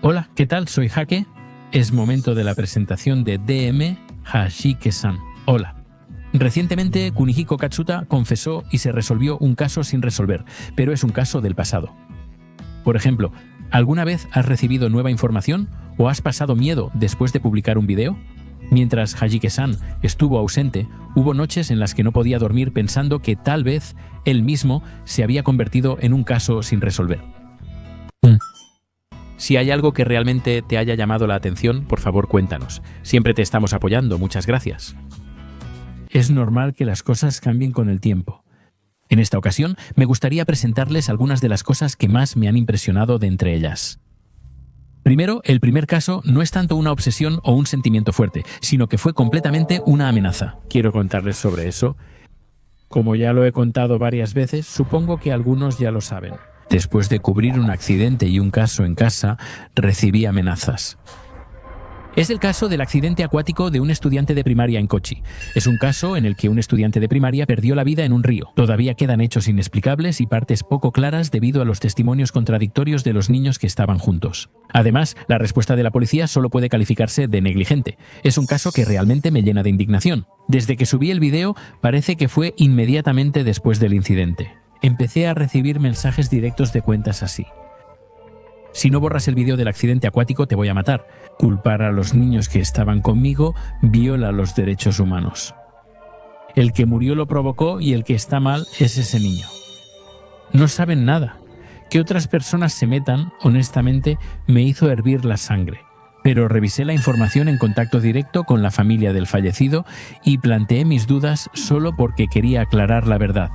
Hola, ¿qué tal? Soy Hake. Es momento de la presentación de DM Hashike-san. Hola. Recientemente, Kunihiko Katsuta confesó y se resolvió un caso sin resolver, pero es un caso del pasado. Por ejemplo, ¿alguna vez has recibido nueva información o has pasado miedo después de publicar un video? Mientras Hashike-san estuvo ausente, hubo noches en las que no podía dormir pensando que tal vez él mismo se había convertido en un caso sin resolver. Si hay algo que realmente te haya llamado la atención, por favor cuéntanos. Siempre te estamos apoyando, muchas gracias. Es normal que las cosas cambien con el tiempo. En esta ocasión, me gustaría presentarles algunas de las cosas que más me han impresionado de entre ellas. Primero, el primer caso no es tanto una obsesión o un sentimiento fuerte, sino que fue completamente una amenaza. Quiero contarles sobre eso. Como ya lo he contado varias veces, supongo que algunos ya lo saben. Después de cubrir un accidente y un caso en casa, recibí amenazas. Es el caso del accidente acuático de un estudiante de primaria en Kochi. Es un caso en el que un estudiante de primaria perdió la vida en un río. Todavía quedan hechos inexplicables y partes poco claras debido a los testimonios contradictorios de los niños que estaban juntos. Además, la respuesta de la policía solo puede calificarse de negligente. Es un caso que realmente me llena de indignación. Desde que subí el video, parece que fue inmediatamente después del incidente. Empecé a recibir mensajes directos de cuentas así. Si no borras el vídeo del accidente acuático te voy a matar. Culpar a los niños que estaban conmigo viola los derechos humanos. El que murió lo provocó y el que está mal es ese niño. No saben nada. Que otras personas se metan, honestamente, me hizo hervir la sangre. Pero revisé la información en contacto directo con la familia del fallecido y planteé mis dudas solo porque quería aclarar la verdad.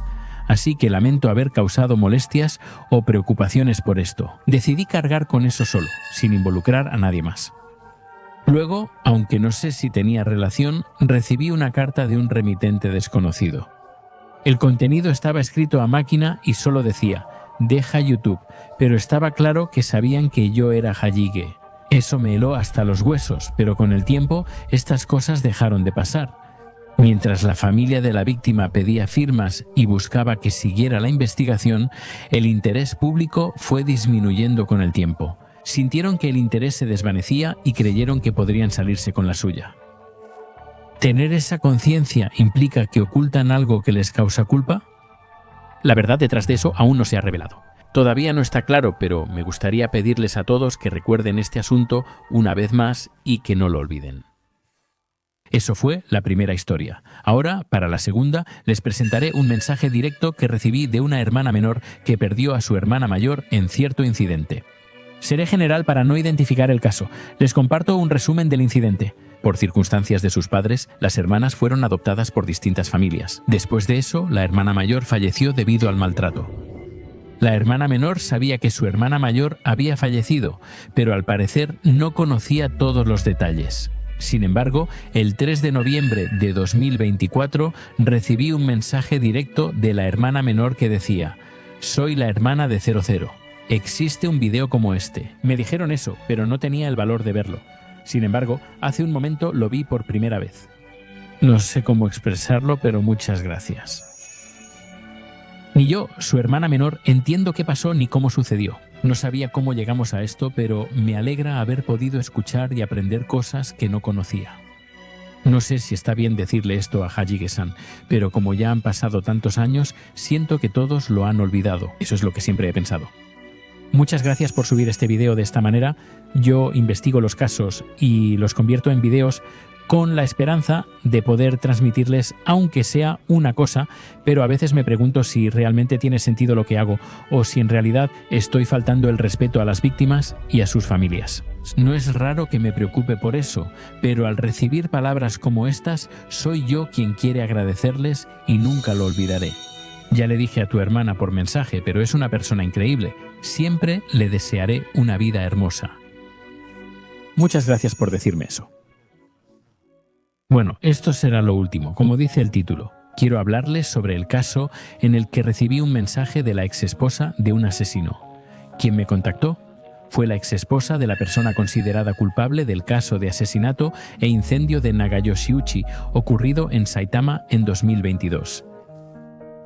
Así que lamento haber causado molestias o preocupaciones por esto. Decidí cargar con eso solo, sin involucrar a nadie más. Luego, aunque no sé si tenía relación, recibí una carta de un remitente desconocido. El contenido estaba escrito a máquina y solo decía, deja YouTube, pero estaba claro que sabían que yo era Hajige. Eso me heló hasta los huesos, pero con el tiempo estas cosas dejaron de pasar. Mientras la familia de la víctima pedía firmas y buscaba que siguiera la investigación, el interés público fue disminuyendo con el tiempo. Sintieron que el interés se desvanecía y creyeron que podrían salirse con la suya. ¿Tener esa conciencia implica que ocultan algo que les causa culpa? La verdad detrás de eso aún no se ha revelado. Todavía no está claro, pero me gustaría pedirles a todos que recuerden este asunto una vez más y que no lo olviden. Eso fue la primera historia. Ahora, para la segunda, les presentaré un mensaje directo que recibí de una hermana menor que perdió a su hermana mayor en cierto incidente. Seré general para no identificar el caso. Les comparto un resumen del incidente. Por circunstancias de sus padres, las hermanas fueron adoptadas por distintas familias. Después de eso, la hermana mayor falleció debido al maltrato. La hermana menor sabía que su hermana mayor había fallecido, pero al parecer no conocía todos los detalles. Sin embargo, el 3 de noviembre de 2024 recibí un mensaje directo de la hermana menor que decía: soy la hermana de 00. Existe un video como este. Me dijeron eso, pero no tenía el valor de verlo. Sin embargo, hace un momento lo vi por primera vez. No sé cómo expresarlo, pero muchas gracias. Ni yo, su hermana menor, entiendo qué pasó ni cómo sucedió. No sabía cómo llegamos a esto, pero me alegra haber podido escuchar y aprender cosas que no conocía. No sé si está bien decirle esto a Hajige-san, pero como ya han pasado tantos años, siento que todos lo han olvidado. Eso es lo que siempre he pensado. Muchas gracias por subir este video de esta manera. Yo investigo los casos y los convierto en videos con la esperanza de poder transmitirles aunque sea una cosa, pero a veces me pregunto si realmente tiene sentido lo que hago o si en realidad estoy faltando el respeto a las víctimas y a sus familias. No es raro que me preocupe por eso, pero al recibir palabras como estas, soy yo quien quiere agradecerles y nunca lo olvidaré. Ya le dije a tu hermana por mensaje, pero es una persona increíble. Siempre le desearé una vida hermosa. Muchas gracias por decirme eso. Bueno, esto será lo último. Como dice el título, quiero hablarles sobre el caso en el que recibí un mensaje de la exesposa de un asesino. ¿Quién me contactó? Fue la exesposa de la persona considerada culpable del caso de asesinato e incendio de Nagayoshiuchi, ocurrido en Saitama en 2022.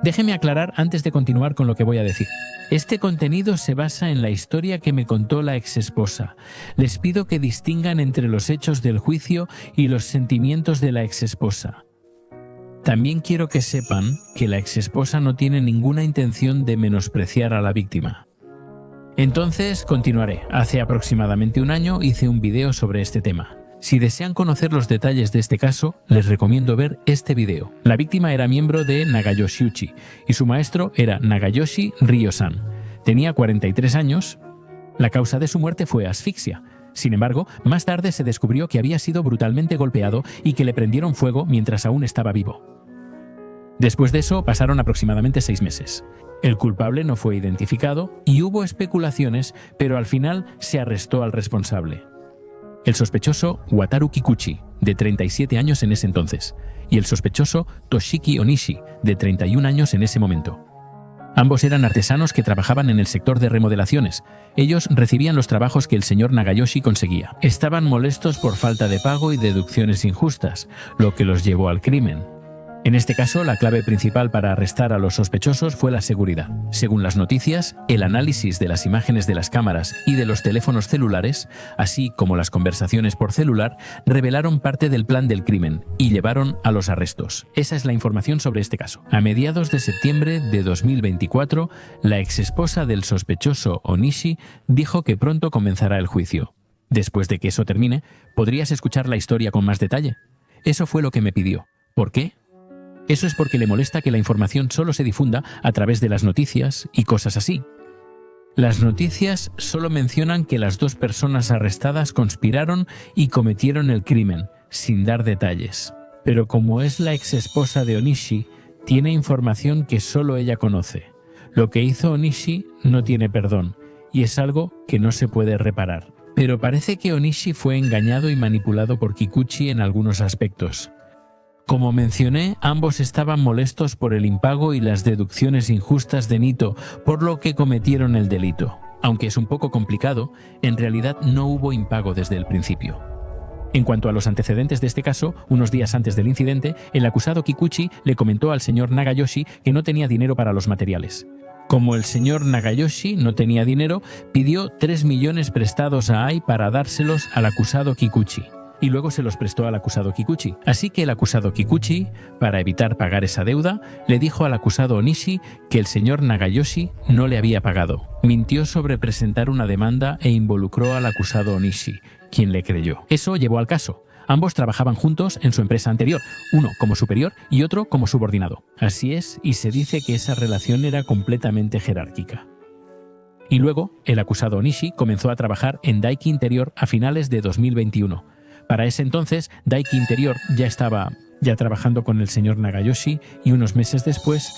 Déjeme aclarar antes de continuar con lo que voy a decir. Este contenido se basa en la historia que me contó la exesposa. Les pido que distingan entre los hechos del juicio y los sentimientos de la exesposa. También quiero que sepan que la exesposa no tiene ninguna intención de menospreciar a la víctima. Entonces, continuaré. Hace aproximadamente un año hice un video sobre este tema. Si desean conocer los detalles de este caso, les recomiendo ver este video. La víctima era miembro de Nagayoshi-uchi y su maestro era Nagayoshi Ryo-san. Tenía 43 años. La causa de su muerte fue asfixia. Sin embargo, más tarde se descubrió que había sido brutalmente golpeado y que le prendieron fuego mientras aún estaba vivo. Después de eso, pasaron aproximadamente 6 meses. El culpable no fue identificado y hubo especulaciones, pero al final se arrestó al responsable. El sospechoso Wataru Kikuchi, de 37 años en ese entonces, y el sospechoso Toshiki Onishi, de 31 años en ese momento. Ambos eran artesanos que trabajaban en el sector de remodelaciones. Ellos recibían los trabajos que el señor Nagayoshi conseguía. Estaban molestos por falta de pago y deducciones injustas, lo que los llevó al crimen. En este caso, la clave principal para arrestar a los sospechosos fue la seguridad. Según las noticias, el análisis de las imágenes de las cámaras y de los teléfonos celulares, así como las conversaciones por celular, revelaron parte del plan del crimen y llevaron a los arrestos. Esa es la información sobre este caso. A mediados de septiembre de 2024, la exesposa del sospechoso Onishi dijo que pronto comenzará el juicio. Después de que eso termine, ¿podrías escuchar la historia con más detalle? Eso fue lo que me pidió. ¿Por qué? Eso es porque le molesta que la información solo se difunda a través de las noticias y cosas así. Las noticias solo mencionan que las 2 personas arrestadas conspiraron y cometieron el crimen, sin dar detalles. Pero como es la exesposa de Onishi, tiene información que solo ella conoce. Lo que hizo Onishi no tiene perdón, y es algo que no se puede reparar. Pero parece que Onishi fue engañado y manipulado por Kikuchi en algunos aspectos. Como mencioné, ambos estaban molestos por el impago y las deducciones injustas de Nito, por lo que cometieron el delito. Aunque es un poco complicado, en realidad no hubo impago desde el principio. En cuanto a los antecedentes de este caso, unos días antes del incidente, el acusado Kikuchi le comentó al señor Nagayoshi que no tenía dinero para los materiales. Como el señor Nagayoshi no tenía dinero, pidió 3 millones prestados a Ai para dárselos al acusado Kikuchi. Y luego se los prestó al acusado Kikuchi. Así que el acusado Kikuchi, para evitar pagar esa deuda, le dijo al acusado Onishi que el señor Nagayoshi no le había pagado. Mintió sobre presentar una demanda e involucró al acusado Onishi, quien le creyó. Eso llevó al caso. Ambos trabajaban juntos en su empresa anterior, uno como superior y otro como subordinado. Así es, y se dice que esa relación era completamente jerárquica. Y luego, el acusado Onishi comenzó a trabajar en Daiki Interior a finales de 2021. Para ese entonces, Daiki Interior ya estaba trabajando con el señor Nagayoshi y unos meses después,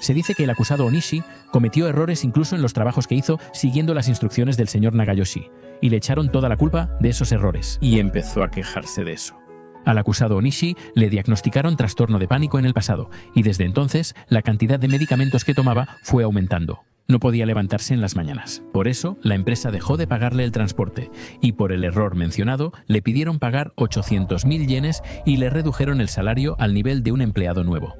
se dice que el acusado Onishi cometió errores incluso en los trabajos que hizo siguiendo las instrucciones del señor Nagayoshi y le echaron toda la culpa de esos errores y empezó a quejarse de eso. Al acusado Onishi le diagnosticaron trastorno de pánico en el pasado y desde entonces la cantidad de medicamentos que tomaba fue aumentando. No podía levantarse en las mañanas. Por eso, la empresa dejó de pagarle el transporte y por el error mencionado le pidieron pagar 800.000 yenes y le redujeron el salario al nivel de un empleado nuevo.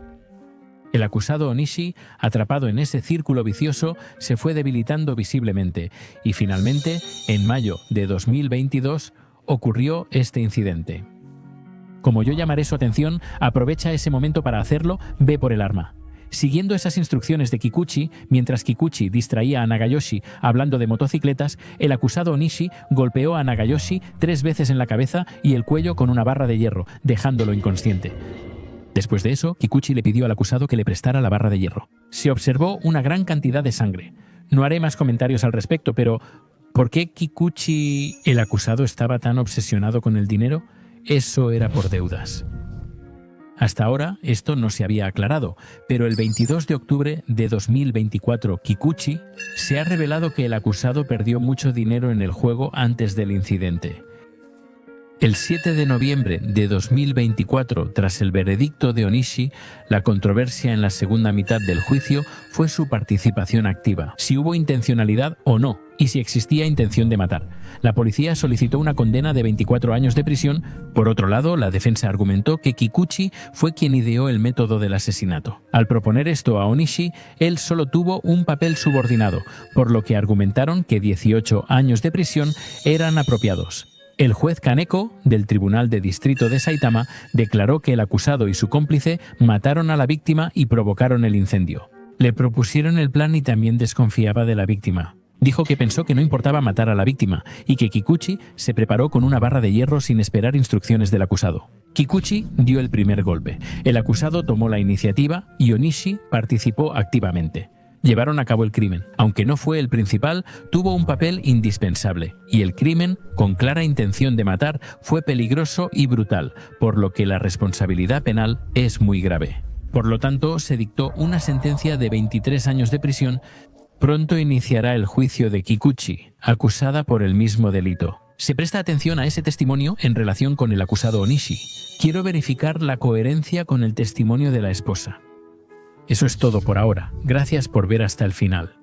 El acusado Onishi, atrapado en ese círculo vicioso, se fue debilitando visiblemente y finalmente, en mayo de 2022, ocurrió este incidente. Como yo llamaré su atención, aprovecha ese momento para hacerlo, ve por el arma. Siguiendo esas instrucciones de Kikuchi, mientras Kikuchi distraía a Nagayoshi hablando de motocicletas, el acusado Onishi golpeó a Nagayoshi 3 veces en la cabeza y el cuello con una barra de hierro, dejándolo inconsciente. Después de eso, Kikuchi le pidió al acusado que le prestara la barra de hierro. Se observó una gran cantidad de sangre. No haré más comentarios al respecto, pero ¿por qué Kikuchi, el acusado, estaba tan obsesionado con el dinero? Eso era por deudas. Hasta ahora esto no se había aclarado, pero el 22 de octubre de 2024, Kikuchi se ha revelado que el acusado perdió mucho dinero en el juego antes del incidente. El 7 de noviembre de 2024, tras el veredicto de Onishi, la controversia en la segunda mitad del juicio fue su participación activa, si hubo intencionalidad o no, y si existía intención de matar. La policía solicitó una condena de 24 años de prisión. Por otro lado, la defensa argumentó que Kikuchi fue quien ideó el método del asesinato. Al proponer esto a Onishi, él solo tuvo un papel subordinado, por lo que argumentaron que 18 años de prisión eran apropiados. El juez Kaneko, del Tribunal de Distrito de Saitama, declaró que el acusado y su cómplice mataron a la víctima y provocaron el incendio. Le propusieron el plan y también desconfiaba de la víctima. Dijo que pensó que no importaba matar a la víctima y que Kikuchi se preparó con una barra de hierro sin esperar instrucciones del acusado. Kikuchi dio el primer golpe. El acusado tomó la iniciativa y Onishi participó activamente. Llevaron a cabo el crimen. Aunque no fue el principal, tuvo un papel indispensable, y el crimen, con clara intención de matar, fue peligroso y brutal, por lo que la responsabilidad penal es muy grave. Por lo tanto, se dictó una sentencia de 23 años de prisión. Pronto iniciará el juicio de Kikuchi, acusada por el mismo delito. Se presta atención a ese testimonio en relación con el acusado Onishi. Quiero verificar la coherencia con el testimonio de la esposa. Eso es todo por ahora. Gracias por ver hasta el final.